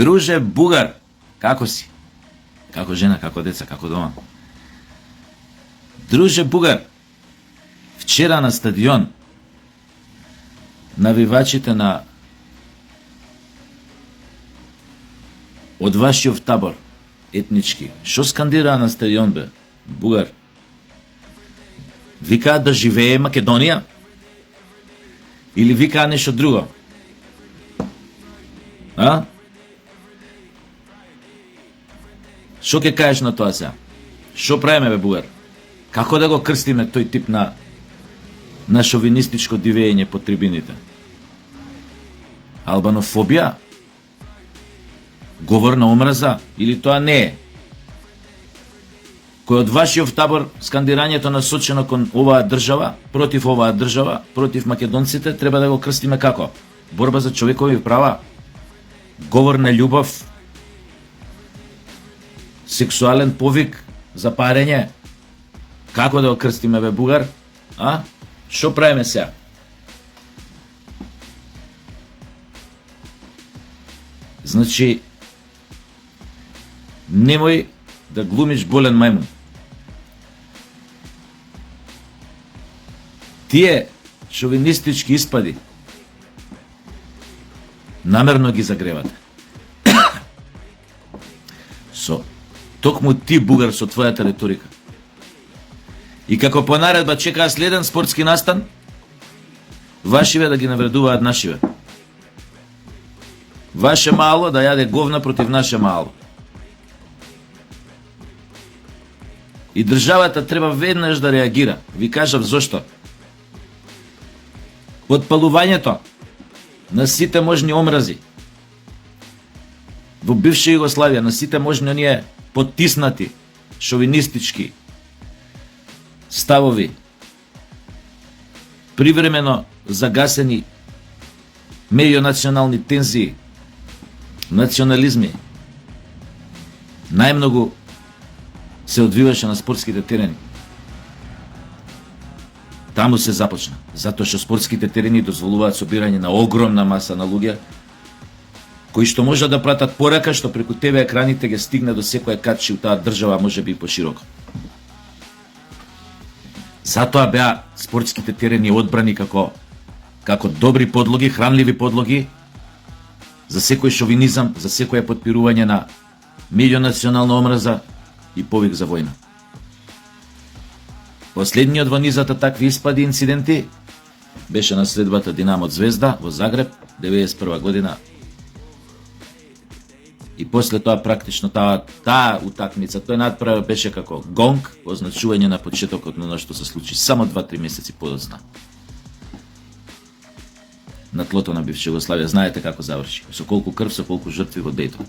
Друже бугар, како си? Како жена, како деца, како дома? Друже бугар, вчера на стадион навивачите на од вашиот табор етнички, што скандираа на стадион бе? Бугар. Викаат да живее Македонија? Или викаа нешто друго? А? Што ќе кажеш на тоа сега? Што правиме бе бугар? Како да го крстиме тој тип на шовинистичко дивење по трибините? Албанофобија? Говор на омраза? Или тоа не е? Кој од вашиот табор скандирањето насочено кон оваа држава, против македонците, треба да го крстиме како? Борба за човекови права? Говор на љубов? Сексуален повик за парење? Како да го крстиме бе бугар? А? Што правиме сега? Значи, немој да глумиш болен мајмун. Тие шовинистички испади намерно ги загревате. Со токму ти бугар со твојата риторика. И како по наредба чекаа следен спортски настан, вашиве да ги навредуваат нашиве. Ваше мало да јаде говна против наше мало. И државата треба веднаш да реагира. Ви кажав зошто. Подпалувањето на сите можни омрази во бивша Југославија, на сите можни оние потиснати шовинистички ставови, привремено загасени меѓунационални тензии, национализми, најмногу се одвиваше на спортските терени. Таму се започна, затоа што спортските терени дозволуваат собирање на огромна маса на луѓе кои што може да пратат порака што преку тебе екраните ги стигне до секоја катчи у таа држава, може би и пошироко. Затоа беа спортските терени одбрани како добри подлоги, хранливи подлоги за секој шовинизам, за секој подпирување на меѓунационална омраза и повик за војна. Последниот во низата такви испади инциденти беше на средбата Динамо Звезда во Загреб 91 година. И после тоа практично таа утакмица, тој надправа беше како гонг, означување на почетокот на што се случи само 2-3 месеци подоцна. На тлото на бивша Југославија, знаете како заврши. Со колку крв, со колку жртви во Дејтон.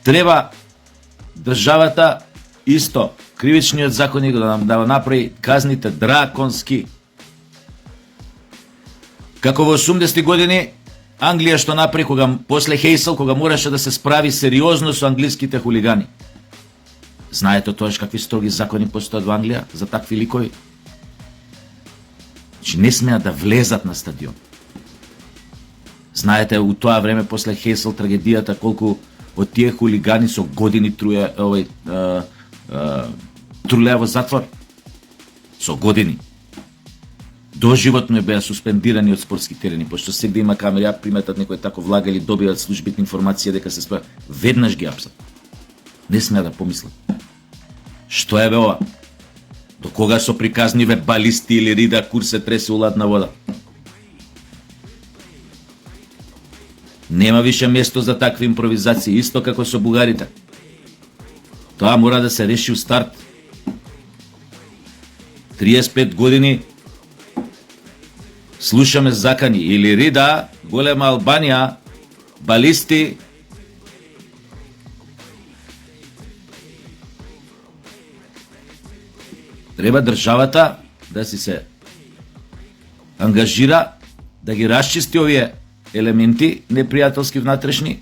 Треба државата исто, кривичниот законник да нам направи казните драконски. Како во 80-ти години Англија што направи после Хејсел, кога мораше да се справи сериозно со англиските хулигани. Знаете тоаш какви строги закони постојат во Англија за такви ликови? Че не смеат да влезат на стадион. Знаете у тоа време после Хејсел трагедијата колку од тие хулигани со години трулеа во затвор. Со години. Доживотно беа суспендирани од спортски терени, пошто сегде има камери, приметат некој тако влага или добиваат службите информација дека се справа, веднаш ги апсат. Не смеа да помислат. Што е бе ова? До кога со приказни вербалисти или рида кур се тресе уладна вода? Нема више место за такви импровизации, исто како со бугарите. Тоа мора да се реши у старт. 35 години слушаме закани или рида, голема Албанија, балисти. Треба државата да си се ангажира да ги расчисти овие елементи непријателски внатрешни,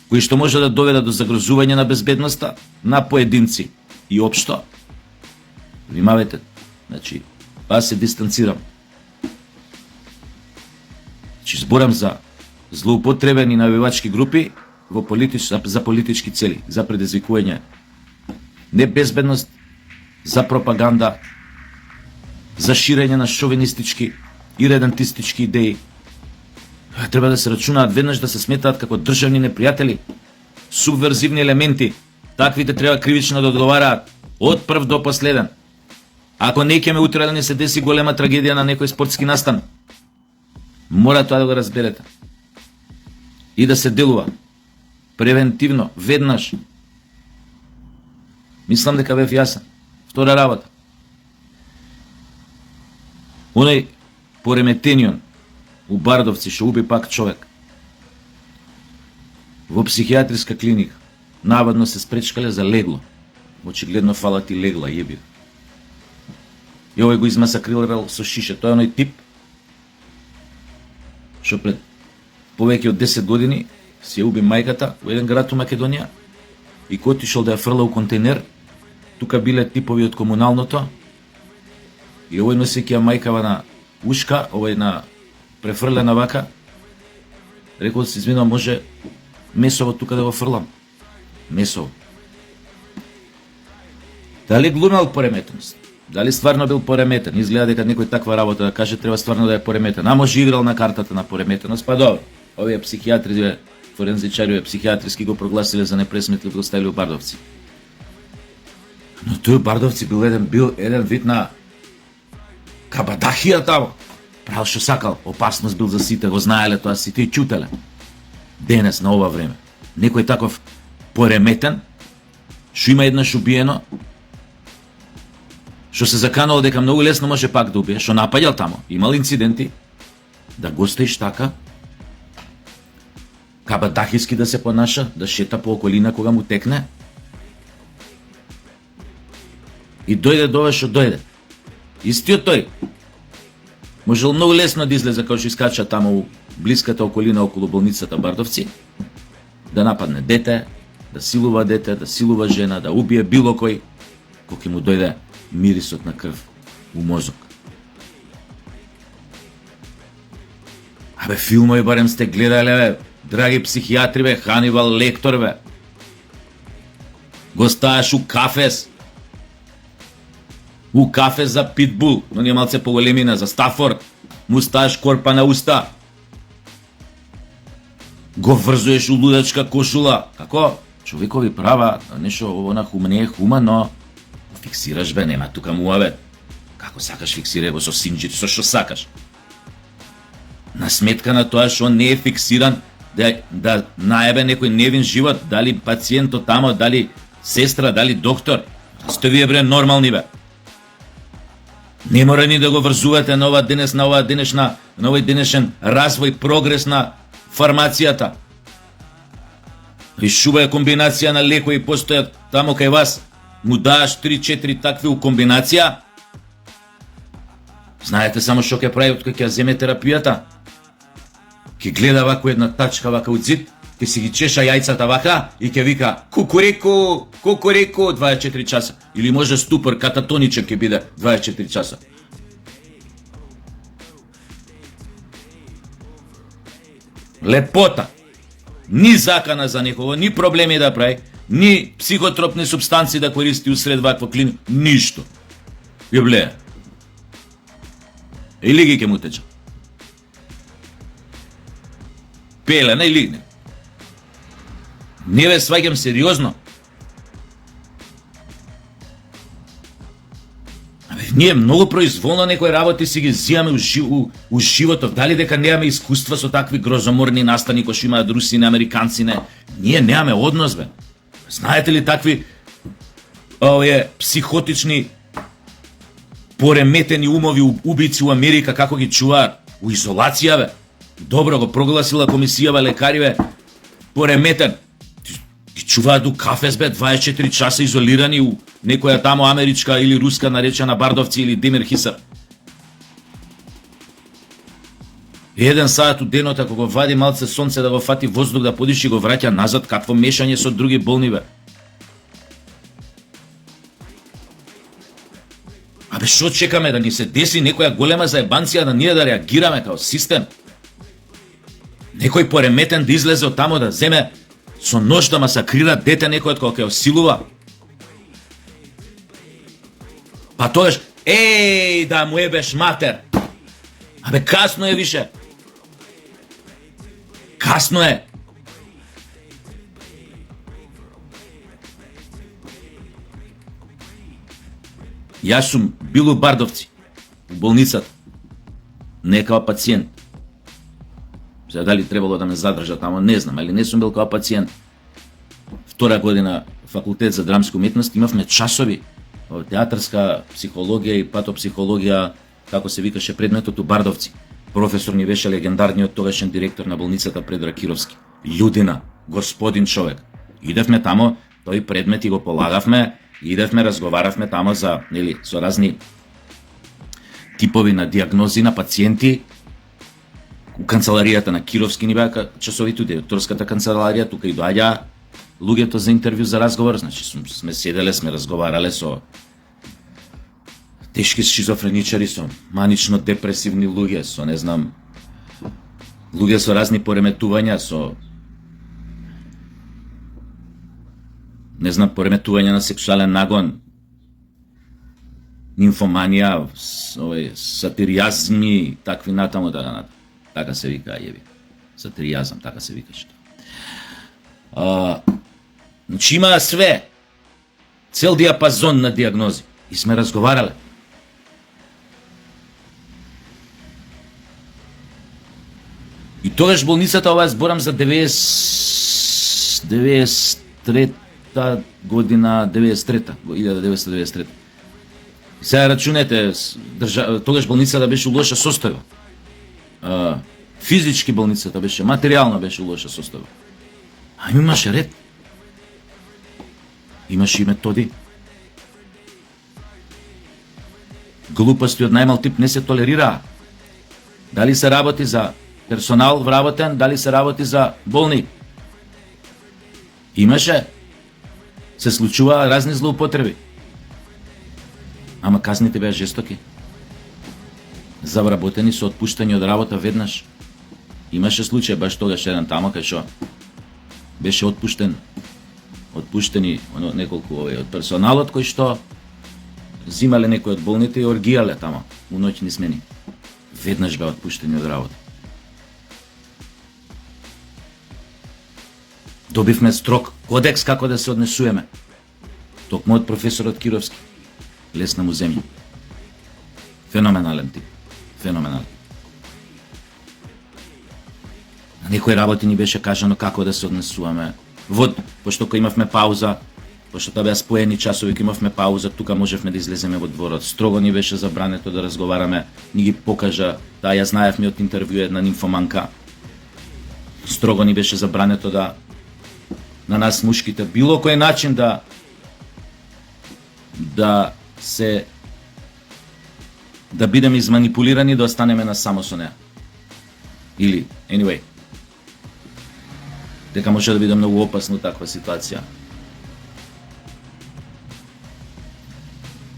кои што може да доведат до загрозување на безбедноста на поединци и општо. Внимавајте, значи, Па се дистанцирам. Значи зборам за злоупотребени навивачки групи за политички цели, за предизвикување небезбедност, за пропаганда, за ширење на шовинистички и редантистички идеи. Треба да се рачунаат веднаш да се сметаат како државни непријатели, субверзивни елементи. Таквите треба кривично да одговараат од прв до последен. Ако не ќе ме утре да не се деси голема трагедија на некој спортски настан, мора тоа да го разберете. И да се делува превентивно, веднаш. Мислам дека бев јасен. Втора работа. Оној пореметенион у Бардовци што уби пак човек во психијатриска клиника, наводно се спречкале за легло. Очигледно фалат и легла, јеби. И овој го измасакрирал со шише. Тој е оној тип што пред повеќе од 10 години си ја уби мајката во еден град у Македонија и кој отишол да ја фрла у контейнер, тука биле типови од комуналното и овој носејќи ја мајкава на ушка, овој на префрлена вака, рекол се извинува, може месово тука да го фрлам. Месово. Дали глумел пореметеност? Дали стварно бил пореметен? Изгледа дека некој таква работа да каже, треба стварно да е пореметен. А може играл на картата на пореметеност? Па добро. Овие психијатри, форензичари, психијатриски го прогласиле за непресметлив, го ставили у Бардовци. Но тој Бардовци бил еден вид на кабадахија тамо. Правил што сакал, опасност бил за сите, го знаеле тоа сите и чутеле. Денес на ова време некој таков пореметен, што има еднаш убиено, што се заканал дека многу лесно може пак да убие, што напаѓал тамо, имал инциденти, да го стоиш така, кабадахиски да се понаша, да шета по околина кога му текне, и дојде до ова што дојде. Истиот тој можел многу лесно да излезе као што искача тамо у блиската околина околу болницата Бардовци, да нападне дете, да силува жена, да убие било кој, кога ќе му дојде мирисот на крв у мозок. Абе, филмови барем сте гледале, бе, драги психијатри, бе, Ханибал Лектор, бе. Го ставаш у кафес за питбул, но не малце поголемина, за Стафорд, му ставаш корпа на уста. Го врзуеш у лудачка кошула. Како? Човекови права, нешто она не е хумано. Фиксираш, бе, нема тука муа, бе. Како сакаш фиксирај го со синџир, со што сакаш. На сметка на тоа што не е фиксиран, да наебе некој невин живот, дали пациентот тамо, дали сестра, дали доктор. Сте вие, бре, нормални, бе. Не мора ни да го врзувате на овој денешен развој, прогрес на фармацијата. И шуба е комбинација на лекови постојат тамо кај вас. Му дааш 3-4 такви у комбинација. Знаете само што ќе прави откако ќе земе терапијата? Ќе гледа вако една тачка вака од зид, ќе си ги чеша јајцата вака и ќе вика кукурику, кукурику 24 часа. Или може ступор, кататоничен ќе биде 24 часа. Лепота. Ни закана за некого, ни проблеми да прави, ни психотропни субстанции да користи усред ваква клиника, ништо. Јубле. Или ги ќе му теча. Пелена или не. Не ве сваќам сериозно. Ние многу произволно некои работи си ги зимаме у животот. Дали дека немаме искуства со такви грозоморни настани кои што имаат русини, американци, не. Ние немаме однос, бе. Знаете ли такви овие психотични пореметени умови убици у Америка како ги чуваат? У изолација, бе. Добро го прогласила комисијава лекари, бе. Пореметен. Ги чуваат у кафес, бе, 24 часа изолирани у некоја тамо америчка или руска наречена Бардовци или Демир Хисар. Еден саат у денот, ако го вади малце сонце да го фати воздух да подиши, го враќа назад, какво мешање со други болни, бе. Абе, Што чекаме да ни се деси некоја голема заебанција да ние да реагираме као систем? Некој пореметен да излезе од тамо да земе со нож да масакрира дете некој кога ќе осилува? Па тоеш, да му ебеш матер. Абе, касно е више. Касно е. Јас сум бил у Бардовци, у болницата, не као пациент. Сега дали требало да ме задржат, ама не знам, али не сум бил као пациент. Втора година факултет за драмски уметности, имавме часови театарска психологија и патопсихологија, како се викаше предметот у Бардовци. Професор ни беше легендарниот тогашен директор на болницата Предраг Кировски. Људина, господин човек. Идевме тамо, тој предмет и го полагавме, идевме, разговаравме тамо за, со разни типови на диагнози на пациенти. У канцеларијата на Кировски ни беа часовите, директорската канцеларија, тука и доаѓа луѓето за интервју, за разговор, значи сме седеле, сме разговарале со тешки шизофреничари, со манично депресивни луѓе, со не знам, луѓе со разни пореметувања, со не знам, пореметување на сексуален нагон, нимфоманија, сатиријазми, такви натаму, така се вика, јеби. Сатиријазам, така се викаше. Значи има све, цел диапазон на диагнози. И сме разговарале. И тогаш болницата, ова зборам за 93-та година, 1993. Сега рачунете, тогаш болницата беше у лоша состојба. Физички болницата беше, материјално беше у лоша состојба. А имаше ред. Имаше и методи. Глупости од најмал тип не се толерираа. Дали се работи за персонал вработен, дали се работи за болни. Имаше. Се случуваа разни злоупотреби. Ама казните беа жестоки. Завработени со отпуштани од работа веднаш. Имаше случај баш тогаш еден тамо кај шо беше отпуштени неколку од персоналот кои што зимале некои од болните и оргијале тамо у ноќни смени. Веднаш беа отпуштени од работа. Добивме строг кодекс како да се однесуваме. Токму од професорот Кировски. Лесна му земја. Феноменален тип. Феноменален. На некои работи ни беше кажано како да се однесуваме. Пошто кога имавме пауза, пошто тоа беа споени часови, кога имавме пауза, тука можевме да излеземе во дворот. Строго ни беше забрането да разговараме, ни ги покажа, ја знаевме од интервју една нимфоманка. Строго ни беше забрането да на нас мушките било кој начин да бидеме изманипулирани, да останеме на само со неа. Или, anyway, дека може да биде многу опасно таква ситуација.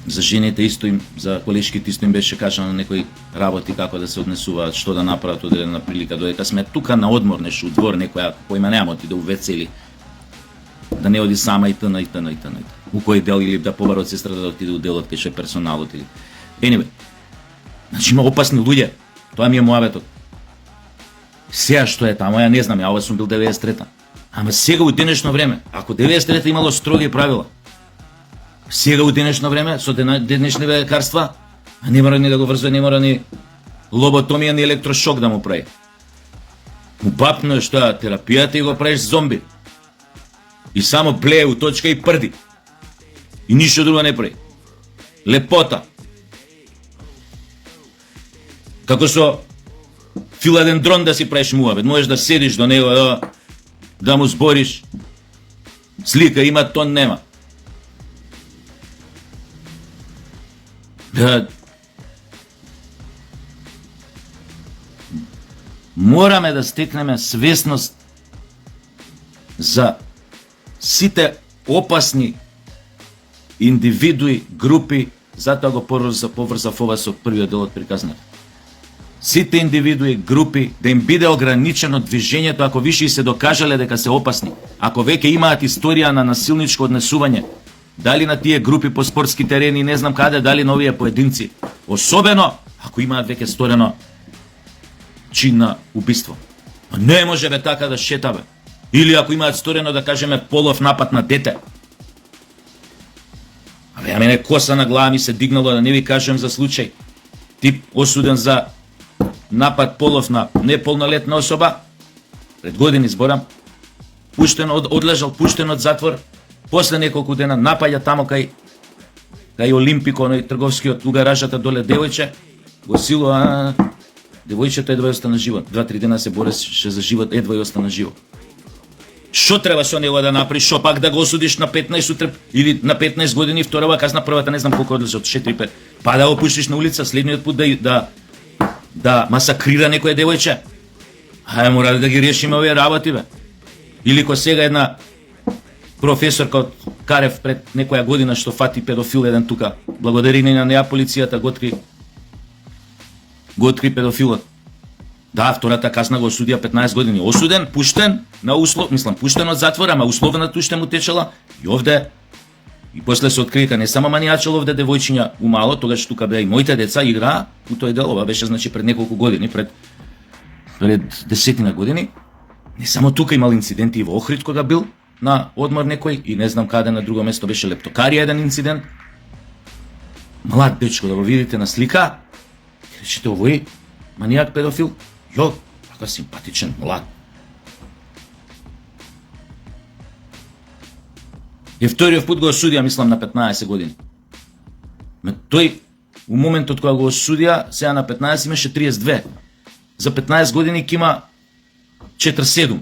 За жените исто им, за колешките исто им беше кажано некои работи како да се однесуваат, што да направат од една прилика, додека сме тука на одмор, нешто у двор, некоја поима нема оти да у WC или да не оди сама и тна. У кој дел или да побара од сестра да отиде у делот кај ше персоналот или. Anyway, значи има опасни луѓе. Тоа ми е муабетот. Сега што е тамо, ја не знам, ја ова сум бил 93-та. Ама сега у денешно време, ако 93-та имало строги правила, сега у денешно време, со денешни лекарства, не мора ни да го врзува, не мора ни лоботомија, ни електрошок да му прави. Убапно е што терапијата и го правиш зомби. И само плее у точка и прди. И ништо друго не прави. Лепота. Како со филадендрон да си правиш муабет, можеш да седиш до него, да му збориш. Слика има, тон нема. Мораме да стекнеме свесност за сите опасни индивидуи, групи затоа го поврзав ова со првиот дел од приказната. Сите индивидуи, групи, да им биде ограничено движењето ако више и се докажале дека се опасни, ако веќе имаат историја на насилничко однесување, дали на тие групи по спортски терени, не знам каде, дали на овие поединци, особено ако имаат веќе сторено чин на убиство. Не може бе така да шетаве. Или ако имаат сторено, да кажеме, полов напад на дете. А мене коса на глава ми се дигнало, да не ви кажем за случај. Тип осуден за напад полов на неполнолетна особа, пред години зборам, пуштен одлежал пуштен од затвор, после неколку дена напаѓа тамо кај Олимпико, оној трговскиот у гаражата доле девојче, го силува, девојчето едва остана живот. 2-3 дена се бореше за живот, едва и остана живот. Што треба со него да направиш? Што пак да го осудиш на 15 утре или на 15 години, вторава казна, првата не знам колку одлежа, од 4-5. Па да го пуштиш на улица, следниот пут да масакрира некој девојче. Ај, мора да ги решиме овие работи, бе. Или ко сега една професорка од Карев пред некоја година што фати педофил еден тука. Благодарение на неа полицијата го откри педофилот. Да, втората казна го осудија 15 години. Осуден, пуштен на пуштен од затвора, ама условната уште му течела. И овде и после се открија не само манијачел овде девојчиња умало, тогаш тука беа и моите деца играа у тој дел, ова беше значи пред неколку години, пред 10 години. Не само тука имал инциденти и во Охрид кога бил на одмор некој и не знам каде на друго место беше Лептокарија еден инцидент. Млад дечко да го видите на слика, речете овој манијак педофил, јо, така симпатичен, млад. И вториот пут го осудија, мислам, на 15 години. Тој, у моментот кога го осудија, сега на 15 имаше 32. За 15 години ќе има 47.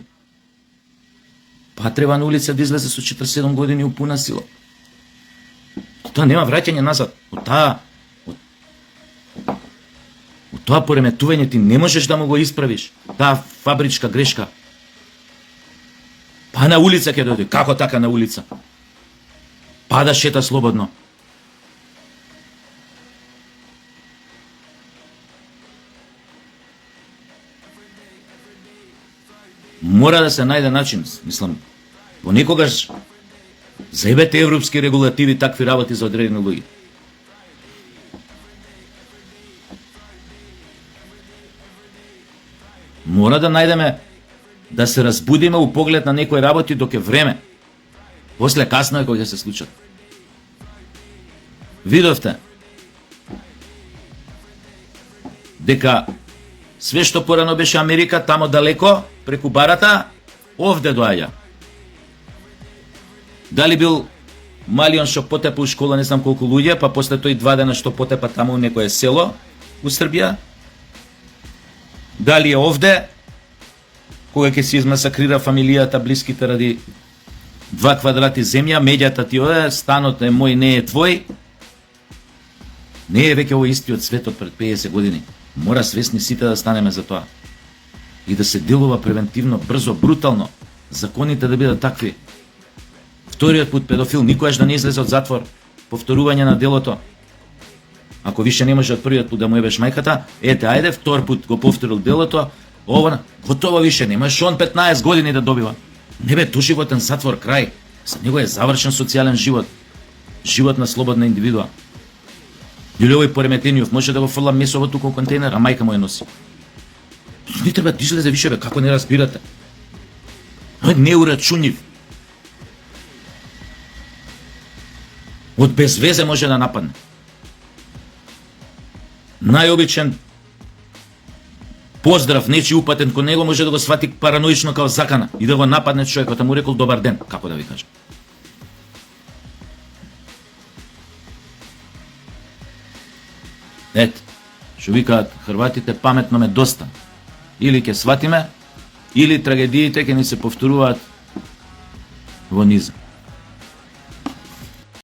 Па треба на улица да излезе со 47 години у пуна сила. Тоа нема враќање назад. Од тоа пореметување ти не можеш да му го исправиш. Таа фабричка грешка. Па на улица ќе дојде. Како така на улица? Па да шета слободно. Мора да се најде начин, мислам, понекогаш заебете европски регулативи такви работи за одредени луѓе. Мора да најдеме да се разбудиме у поглед на некои работи док е време. После касно е кога ќе се случат. Видовте дека све што порано беше Америка, тамо далеко, преку барата, овде доаѓа. Дали бил Малион што потепа у школа не знам колку луѓе, па после тој 2 дена што потепа тамо у некое село у Србија? Дали е овде, кога ќе се измасакрира фамилијата, блиските ради 2 квадрати земја, меѓата ти оде, станот е мој, не е твој? Не е веќе овој истиот светот пред 50 години. Мора свесни сите да станеме за тоа. И да се делува превентивно, брзо, брутално. Законите да бидат такви. Вториот пут педофил никогаш да не излезе од затвор. Повторување на делото. Ако више не може од првиот пут да му ебеш мајката, ајде, втор пут го повторил делото, ова, готово више, немаш он 15 години да добива. Не бе, доживотен затвор, крај. За него е завршен социјален живот. Живот на слободна индивидуа. Или овој пореметениот може да го фрла месово тука у контейнер, а мајка му ја носи. Не треба да излезе више, бе, како не разбирате? Не урачунив. Од безвезе може да нападне. Најобичен поздрав, нечи упатен кон него, може да го свати параноично као закана и да го нападне човекот, а му рекол добар ден, како да ви кажам. Ете, што викаат хрватите, паметно ме доста. Или ќе сватиме, или трагедиите ќе ни се повторуваат во низа.